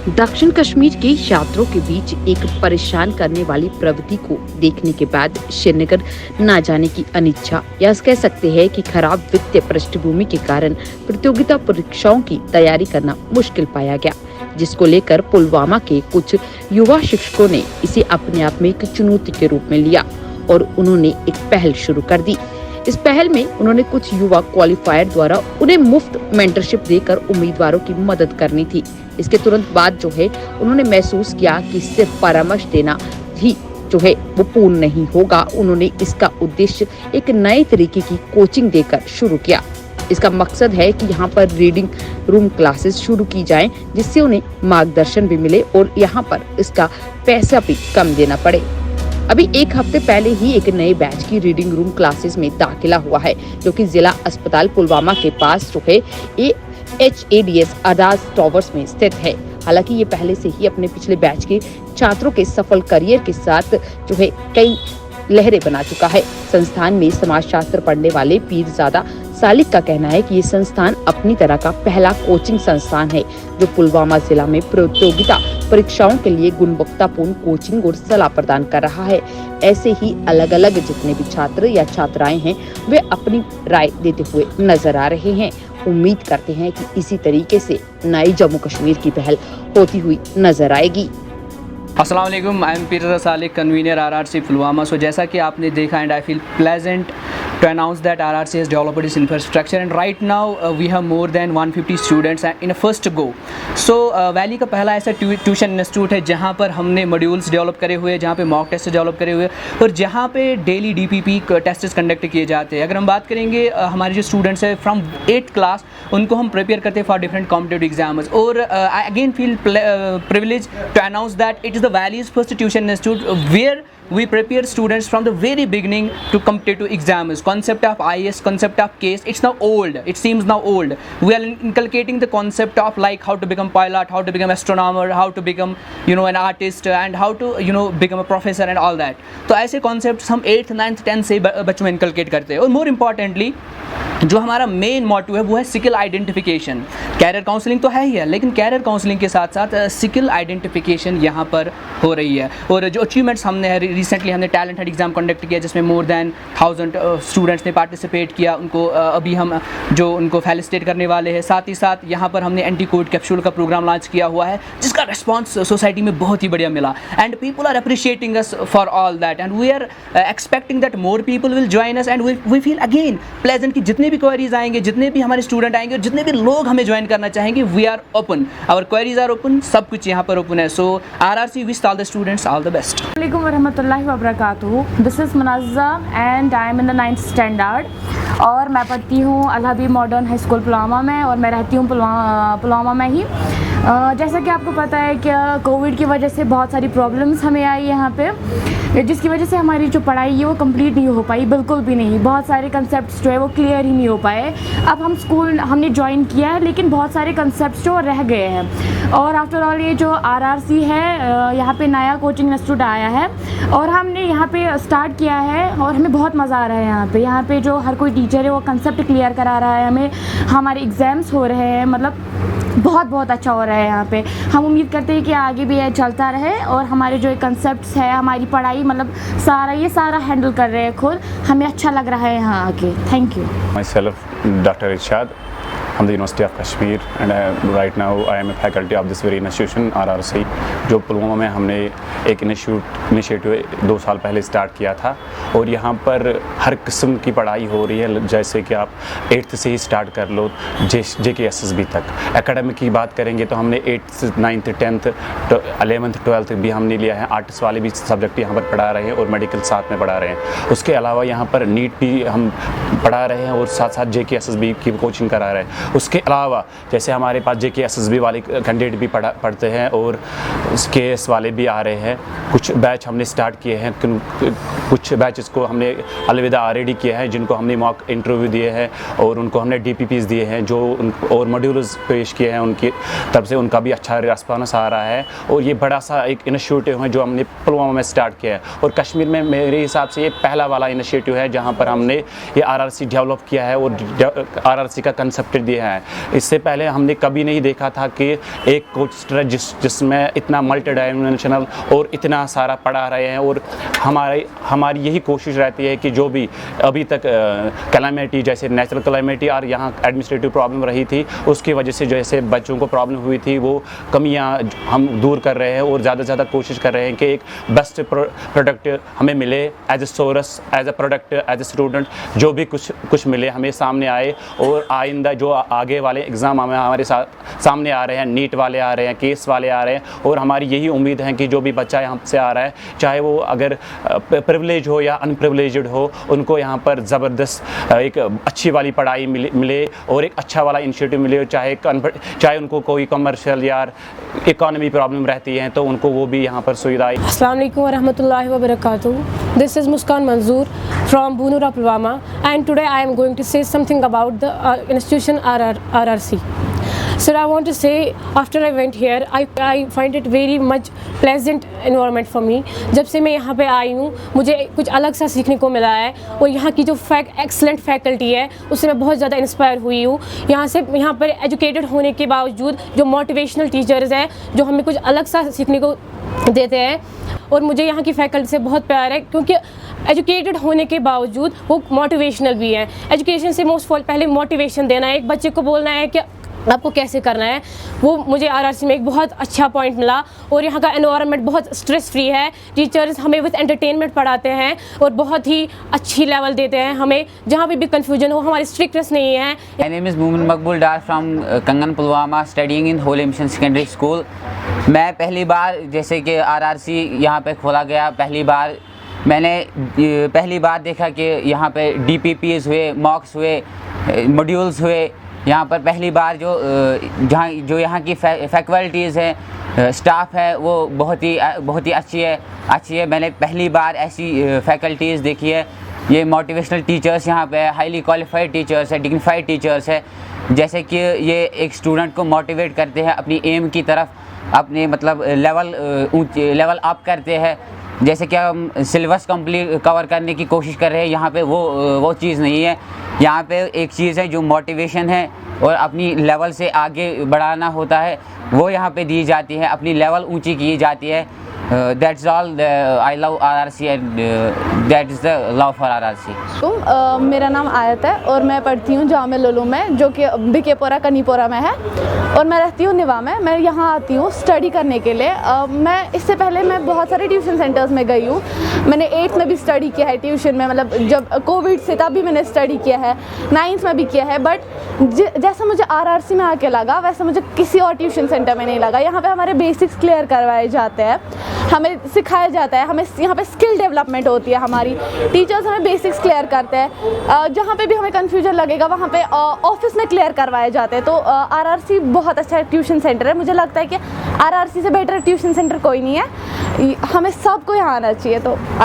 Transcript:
दक्षिण कश्मीर के छात्रों के बीच एक परेशान करने वाली प्रवृत्ति को देखने के बाद श्रीनगर न जाने की अनिच्छा या कह सकते हैं कि खराब वित्तीय पृष्ठभूमि के कारण प्रतियोगिता परीक्षाओं की तैयारी करना मुश्किल पाया गया, जिसको लेकर पुलवामा के कुछ युवा शिक्षकों ने इसे अपने आप में एक चुनौती के रूप में लिया और उन्होंने एक पहल शुरू कर दी। इस पहल में उन्होंने कुछ युवा क्वालिफायर द्वारा उन्हें मुफ्त मेंटरशिप देकर उम्मीदवारों की मदद करनी थी। इसके तुरंत बाद उन्होंने महसूस किया कि सिर्फ परामर्श देना ही वो पूर्ण नहीं होगा। उन्होंने इसका उद्देश्य एक नए तरीके की कोचिंग देकर शुरू किया। इसका मकसद है कि यहाँ पर रीडिंग रूम क्लासेस शुरू की जाएं, जिससे उन्हें मार्गदर्शन भी मिले और यहाँ पर इसका पैसा भी कम देना पड़े। अभी एक हफ्ते पहले ही एक नए बैच की रीडिंग रूम क्लासेस में दाखिला हुआ है, जो कि जिला अस्पताल पुलवामा के पास HADS आजाद टावर्स में स्थित है। हालांकि ये पहले से ही अपने पिछले बैच के छात्रों के सफल करियर के साथ कई लहरें बना चुका है। संस्थान में समाजशास्त्र पढ़ने वाले पीरजादा सालिक का कहना है कि ये संस्थान अपनी तरह का पहला कोचिंग संस्थान है, जो पुलवामा जिला में प्रतियोगिता परीक्षाओं के लिए गुणवत्तापूर्ण कोचिंग और सलाह प्रदान कर रहा है। ऐसे ही अलग अलग जितने भी छात्र या छात्राएं हैं, वे अपनी राय देते हुए नजर आ रहे हैं। उम्मीद करते हैं कि इसी तरीके से नई जम्मू कश्मीर की पहल होती हुई नजर आएगी। अस्सलाम वालेकुम, I am Peerzada Salik, convener RRC Pulwama. So जैसा कि आपने देखा, and I feel pleasant to announce that RRC has developed its infrastructure, and right now we have more than 150 students in a first go. So valley का पहला ऐसा tuition institute है जहाँ पर हमने मॉड्यूल्स डेवलप करे हुए, जहाँ पे मॉक टेस्ट डेवलप करे हुए और जहाँ पे डेली DPP टेस्ट कंडक्ट किए जाते हैं। अगर हम बात करेंगे हमारे जो स्टूडेंट्स हैं फ्रॉम 8th क्लास, उनको हम प्रिपेयर करते हैं फॉर डिफरेंट कॉम्पिटेटिव एग्जाम्स। और I again feel privilege to announce that it is the valley's first tuition institute where we prepare students from the very beginning to competitive exams. Concept of IAS, concept of case, it's now old, it seems now old. We are inculcating the concept of like how to become pilot, how to become astronomer, how to become an artist, and how to become a professor and all that. तो ऐसे concepts हम 8th 9th 10th से बच्चों में inculcate करते हैं। और more importantly जो हमारा मेन मोटिव है वो है स्किल आइडेंटिफिकेशन। कैरियर काउंसलिंग तो है ही है, लेकिन कैरियर काउंसलिंग के साथ साथ स्किल आइडेंटिफिकेशन यहाँ पर हो रही है। और जो अचीवमेंट्स हमने रिसेंटली हमने टैलेंट हंट एग्जाम कंडक्ट किया, जिसमें मोर देन 1000 स्टूडेंट्स ने पार्टिसिपेट किया। उनको अभी हम उनको फेलिसिटेट करने वाले हैं। साथ ही साथ यहाँ पर हमने एंटी कोविड कैप्सूल का प्रोग्राम लॉन्च किया हुआ है, जिसका रिस्पॉन्स सोसाइटी में बहुत ही बढ़िया मिला। And people are appreciating us for all that, and we are expecting that more people will join us, and we feel again pleasant कि जितने भी क्वेरीज आएंगे, जितने भी हमारे स्टूडेंट आएंगे और जितने भी लोग हमें ज्वाइन करना चाहेंगे, we are open, our queries are open, सब कुछ यहाँ पर ओपन है। So RRC wish all the students all the best. अस्सलामुअलैकुम वरहमतुल्लाहि वबरकातुहू। This is Munazza and I am in the 9th standard और मैं पढ़ती हूँ Al Habib modern high school Pulwama में और मैं रहती हूँ पुलवामा में ही। जैसा कि आपको पता है कि कोविड की वजह से बहुत सारी प्रॉब्लम्स हमें आई यहाँ पे, जिसकी वजह से हमारी जो पढ़ाई है वो कंप्लीट नहीं हो पाई, बिल्कुल भी नहीं। बहुत सारे कंसेप्ट्स जो है वो क्लियर ही नहीं हो पाए। अब हम स्कूल हमने ज्वाइन किया है, लेकिन बहुत सारे कंसेप्ट्स जो रह गए हैं। और आफ्टर ऑल ये जो RRC है, यहाँ पे नया कोचिंग इंस्टीट्यूट आया है और हमने यहाँ पे स्टार्ट किया है और हमें बहुत मज़ा आ रहा है। यहाँ पे जो हर कोई टीचर है वो कंसेप्ट क्लियर करा रहा है हमें। हमारे एग्ज़ाम्स हो रहे हैं, मतलब बहुत अच्छा हो रहा है यहाँ पे। हम उम्मीद करते हैं कि आगे भी ये चलता रहे और हमारे जो कंसेप्ट्स है, हमारी पढ़ाई मतलब सारा हैंडल कर रहे हैं खुद। हमें अच्छा लग रहा है यहाँ आके। Thank you. My self doctor Irshad from the University of Kashmir, and right now I am a faculty of this very institution RRC, जो पुलवामा में हमने एक इनिशिएटिव 2 साल पहले स्टार्ट किया था। और यहाँ पर हर किस्म की पढ़ाई हो रही है, जैसे कि आप 8th से ही स्टार्ट कर लो JKSSB तक। एकेडमिक की बात करेंगे तो हमने 8th 9th 10th 11th 12th भी हमने लिया है। आर्ट्स वाले भी सब्जेक्ट यहाँ पर पढ़ा रहे हैं और मेडिकल साथ में पढ़ा रहे हैं। उसके अलावा यहाँ पर नीट भी हम पढ़ा रहे हैं और साथ साथ JKSSB की कोचिंग करा रहे हैं। उसके अलावा जैसे हमारे पास JKSSB वाले कैंडिडेट भी पढ़ते हैं और KS वाले भी आ रहे हैं। कुछ बैच हमने स्टार्ट किए हैं, कुछ बैचेस को हमने अलविदा ऑलरेडी किया है, जिनको हमने मॉक इंटरव्यू दिए हैं और उनको हमने DPPs दिए हैं जो और मॉड्यूल्स पेश किए हैं। उनकी तरफ से उनका भी अच्छा रिस्पॉन्स आ रहा है और ये बड़ा सा एक इनिशिएटिव है जो हमने पुलवामा में स्टार्ट किया है। और कश्मीर में मेरे हिसाब से ये पहला वाला इनिशिएटिव है जहाँ पर हमने ये RRC आरआरसी डेवलप किया है और आरआरसी का कंसेप्ट दिया है। इससे पहले हमने कभी नहीं देखा था कि एक कोच जिसमें इतना मल्टी डायमेंशनल और इतना सारा पढ़ा रहे हैं। और हमारी यही कोशिश रहती है कि जो भी अभी तक कैलामिटी जैसे नेचुरल कैलामिटी और यहाँ एडमिनिस्ट्रेटिव प्रॉब्लम रही थी, उसकी वजह से जैसे बच्चों को प्रॉब्लम हुई थी, वो कमियाँ हम दूर कर रहे हैं और ज़्यादा से ज़्यादा कोशिश कर रहे हैं कि एक बेस्ट प्रोडक्ट हमें मिले as a source, as a product, as a student, जो भी कुछ मिले हमें सामने आए। और आइंदा जो आगे वाले एग्ज़ाम हमारे सामने आ रहे हैं, नीट वाले आ रहे हैं, केस वाले आ रहे हैं, और हमारी यही उम्मीद है कि जो भी बच्चा यहाँ से आ रहा है, चाहे वो अगर प्रिविलेज हो या अनप्रिविलेज्ड हो, उनको यहाँ पर ज़बरदस्त एक अच्छी वाली पढ़ाई मिले और एक अच्छा वाला इनिशिएटिव मिले। चाहे उनको कोई कमर्शियल या इकोनॉमी प्रॉब्लम रहती है तो उनको वो भी यहाँ पर सुविधाएं। अस्सलाम वालेकुम वरहमतुल्लाहि वबरकातुहू। This is Muskan Manzoor from Bunura, Pulwama, and today I am going to say something about the institution RRC. So I want to say, after I went here, I find it very much pleasant environment for me. जब से मैं यहाँ पे आई हूँ, मुझे कुछ अलग सा सीखने को मिला है, और यहाँ की जो एक्सलेंट फैकल्टी है उससे मैं बहुत ज़्यादा इंस्पायर हुई हूँ। यहाँ पर एजुकेटेड होने के बावजूद जो मोटिवेशनल टीचर्स हैं, जो हमें कुछ अलग सा सीखने को देते हैं, और मुझे यहाँ की फैकल्टी से बहुत प्यार है, क्योंकि एजुकेटेड होने के बावजूद वो मोटिवेशनल भी हैं। एजुकेशन से पहले मोटिवेशन देना है, एक बच्चे को बोलना है कि आपको कैसे करना है, वो मुझे आरआरसी में एक बहुत अच्छा पॉइंट मिला। और यहाँ का एनवायरनमेंट बहुत स्ट्रेस फ्री है, टीचर्स हमें विद एंटरटेनमेंट पढ़ाते हैं और बहुत ही अच्छी लेवल देते हैं हमें, जहाँ पे भी कंफ्यूजन हो हमारी स्ट्रिक्टनेस नहीं है। My name is Mumin Maqbul Dar from Kangan Pulwama, studying in Holy Mission Secondary School। मैं पहली बार जैसे कि आरआरसी यहाँ पे खोला गया, मैंने पहली बार देखा कि यहाँ पे DPPs हुए, मॉक्स हुए, मॉड्यूल्स हुए। यहाँ पर पहली बार जो यहाँ की फैकल्टीज़ हैं, स्टाफ है, वो बहुत ही अच्छी है। मैंने पहली बार ऐसी फैकल्टीज़ देखी है। ये मोटिवेशनल टीचर्स यहाँ पे हाईली क्वालिफाइड टीचर्स है, डिग्निफाइड टीचर्स है, जैसे कि ये एक स्टूडेंट को मोटिवेट करते हैं अपनी एम की तरफ, अपने मतलब लेवल अप करते हैं। जैसे कि हम सिलेबस कंप्लीट कवर करने की कोशिश कर रहे हैं, यहाँ पे वो चीज़ नहीं है। यहाँ पे एक चीज़ है जो मोटिवेशन है और अपनी लेवल से आगे बढ़ाना होता है, वो यहाँ पे दी जाती है, अपनी लेवल ऊंची की जाती है। That's all. I love RRC and that is the love for RRC। मेरा नाम आयत है और मैं पढ़ती हूँ जामे लुलूम में, जो कि बिकेपुरा कनीपुरा में है, और मैं रहती हूँ निवा में। मैं यहाँ आती हूँ स्टडी करने के लिए। मैं इससे पहले मैं बहुत सारे ट्यूशन सेंटर्स में गई हूँ। मैंने 8th में भी स्टडी किया है ट्यूशन में, मतलब जब कोविड से तब भी मैंने स्टडी किया है, 9th में भी किया है। बट जैसा मुझे RRC में आके लगा वैसा मुझे किसी और ट्यूशन सेंटर में नहीं लगा। यहाँ पे हमारे बेसिक्स क्लियर करवाए जाते हैं, हमें सिखाया जाता है, हमें यहाँ पे स्किल डेवलपमेंट होती है। हमारी टीचर्स हमें बेसिक्स क्लियर करते हैं, जहाँ पे भी हमें कन्फ्यूजन लगेगा वहाँ पे ऑफिस में क्लियर करवाए जाते हैं। तो RRC बहुत अच्छा ट्यूशन सेंटर है। मुझे लगता है कि RRC से बेटर ट्यूशन सेंटर कोई नहीं है। हमें सबको यहाँ आना चाहिए। तो